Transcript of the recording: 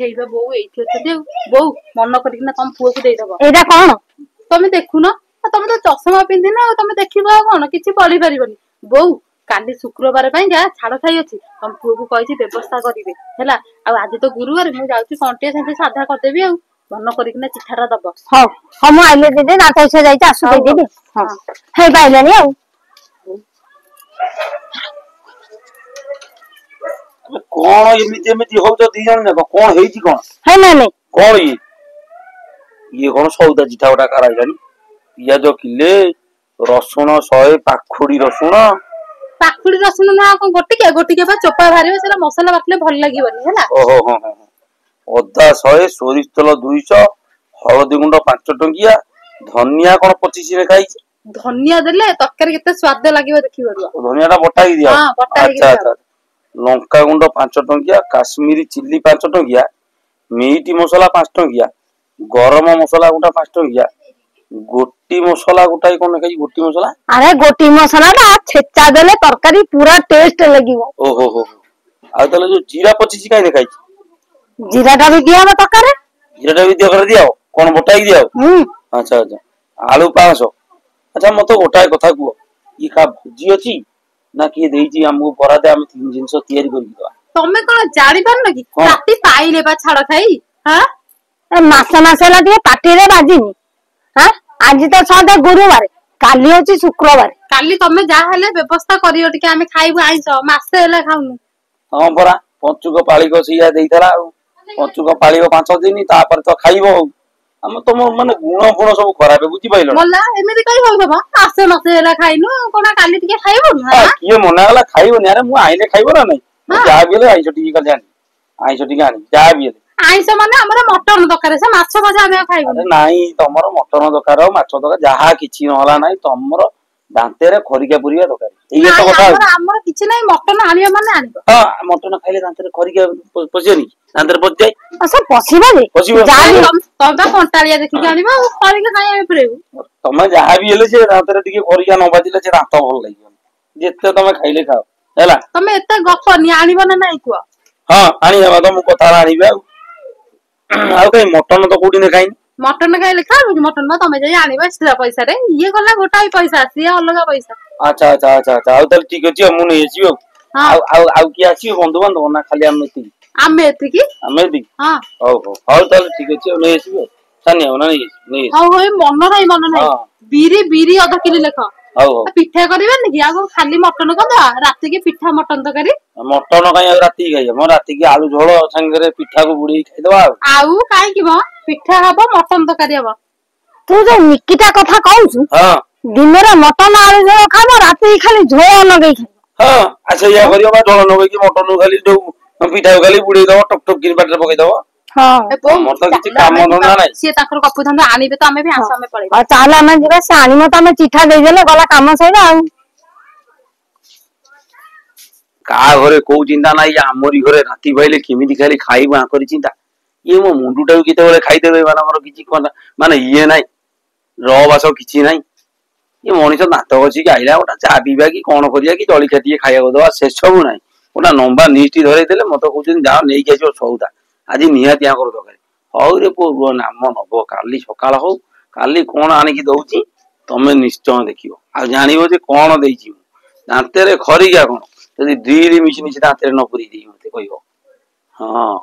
हेइबा बोउ एइठी अछथि बोउ मन करिकिना तम पुओ को देई दबो एटा कोन तमे देखुनो तमे तो चश्मा पिंधि ना तमे देखिबो कोन किछि पढि परिबनी बोउ काली शुक्रवार पाइंगा छाड़ खाई अछि तम पुओ को कहिछि व्यवस्था करिवे हैला आ आज तो गुरुवार मु जाउछि कंटिया सेंति साधा कर देबी आ मन करिकिना चिठारा दबो हो हम आइले दे ना कैसे जाई आसु दे देबी हां हे बाइलानी आ कौन एमती एमती हो तो दी जन देखो कौन हेई छी कौन है नहीं कौन ये कौन सौदा चिठा गोटा कराइलानी पियाज किले रसुण 100 पाखुड़ी रसुण ना गोटी के बा चोपा भारिबे सेला मसाला बाटले भल लागिबनी हैला ओहो हो हो अदा 100 सोरिष तेल 200 हळदी गुंड 5 टंकिया धनिया कोन 25 रे खाई धनिया देले तरकारी केते स्वाद लागिबो देखिबो धनियाटा बटाई दिया हां बटाई अच्छा अच्छा लंका गुंड 5 टंकिया काश्मीरी चिल्ली 5 टंकिया मीट मसला 5 टंकिया गरम मसला गुंडा 5 टंकिया गोटी मसला गोटाई कोन खाई गोटी मसला अरे गोटी मसला ना छेचा देले तरकारी पूरा टेस्ट लागिवो ओहो हो आ तले जो जीरा 25 काई देखाई जीराटा भी दिया बा तरकारी जीराटा भी दिया कर दिया कोन बटाई दिया अच्छा अच्छा आलू 500 अच्छा मतो गोटाई कथा को ई का भुजी अछि ना कि देइजी हमहु बरा दे हम तीन जिंस तयारी करि दवा तमे कोन जानि पार न कि राती पाइले बा छाड़ खाई हां मास ला दिए पाटी रे बाजिनी हां आज तो सदा गुरुवार काली होची शुक्रवार काली तमे जा हले व्यवस्था करियो टिके हमें खाइबो आइस मासे हला खाउनु हां बरा पंचुक पाळी को सिया देइथला पंचुक पाळी को 5 दिन तापर तो खाइबो हम तो माने गुण गुण सब खराब बुझी पाइलो मोला एमिति कहि होबो बा मासे मासे हला खाइनु कोना काली टिके खाइबो ना किए मना गला खाइबो नि अरे मु आइले खाइबो ना नै जा बिले आइस टिके कर जानी आइस टिके आनी जा बिले आइस माने हमर मटन दरकार से माछ भजा हम खाइबो अरे नाही तमरो मटन दरकार माछ दरकार जहा किछि नहला नाही तमरो दांते रे खरिका पुरिया दरकार एई तो कथा हमर किछि नाही मटन आनिया माने आनिबो हां मटन खाइले दांते रे खरिका पसियनी दांते रे पस जाय अच्छा पसिबा रे जाई तमका कंटालिया देखि आनिबो खरिका खाइ हम प्रेउ तमे जहा भी हेले से दांते रे टिके खरिका न बाजिले से दांत भल लागियो जेते तमे खाइले खाओ हैला तमे एते गप नि आनिबो ना नाही को हां आनी जाबा तो मु कथा आनिबे आ कई मटन तो कोडी ने खाइ मटन खाइले खाबो मटन ना तमे जाई आनिबो एक्स्ट्रा पैसा रे ये गला गोटाई पैसा से अलग पैसा अच्छा अच्छा अच्छा अच्छा आ तले ठीक अछि मु नै आसीबो आ की आसीबो बंधु बांधव ना खाली आमे एति की हां हो तले ठीक अछि नै आसीबो सानी हो नै हो मन नै बीरी बीरी आधा किलो लेखा पिठा करिबे नि आगो खाली मटन कदा राती के पिठा मटन तकारी मटन काई राती खाइ हम राती के आलू झोल संगे पिठा को बुड़ी खाइ दवा आउ काई की बा पिठा हबो मटन तकारी हबो तू जो निकिता कथा कहउछु हां दिन रे मटन आलू झोल खाबो राती खाली झोल लगै खाबो हां अच्छा या करियो बा झोल लगै की मटन खाली दो पिठा खाली बुड़ी दवा टक टक गिर बाटर पकई दवा हां मोर तो किछि काम धंदा नै से ताकर कपु धंदा आनिबे तो हमें भी आसा में पड़े आ चाला हम जिबे से आनिमो त हमें चिठा दे देले गला काम सइला आ का घरे को चिंता नाही आमरी घरे राती भाईले केमिति खाली खाइबा करी चिंता ये मो मुंडुटा केते बेले खाइ देबे मानकर किछि कोन माने ये नाही र बास किछि नाही ये मनिष दांत बसी आइला ओटा चा पीबा की कोन करिया की जळी खातिए खाइया दवा से सब नाही ओटा नंबर निष्टि धरै देले मते कहउछन जाओ नै केछो सौदा आज निहाती आकर दरकार हौ रे पो नाम नबो काली सकाळ हो काली कोन आनि की दउची तमे निश्चय देखियो आ जानिबो जे कोन देइची दांते रे खरिया कोन यदि ड्रिल मिशिन से दांते रे न पुरी दी मते कहियो हां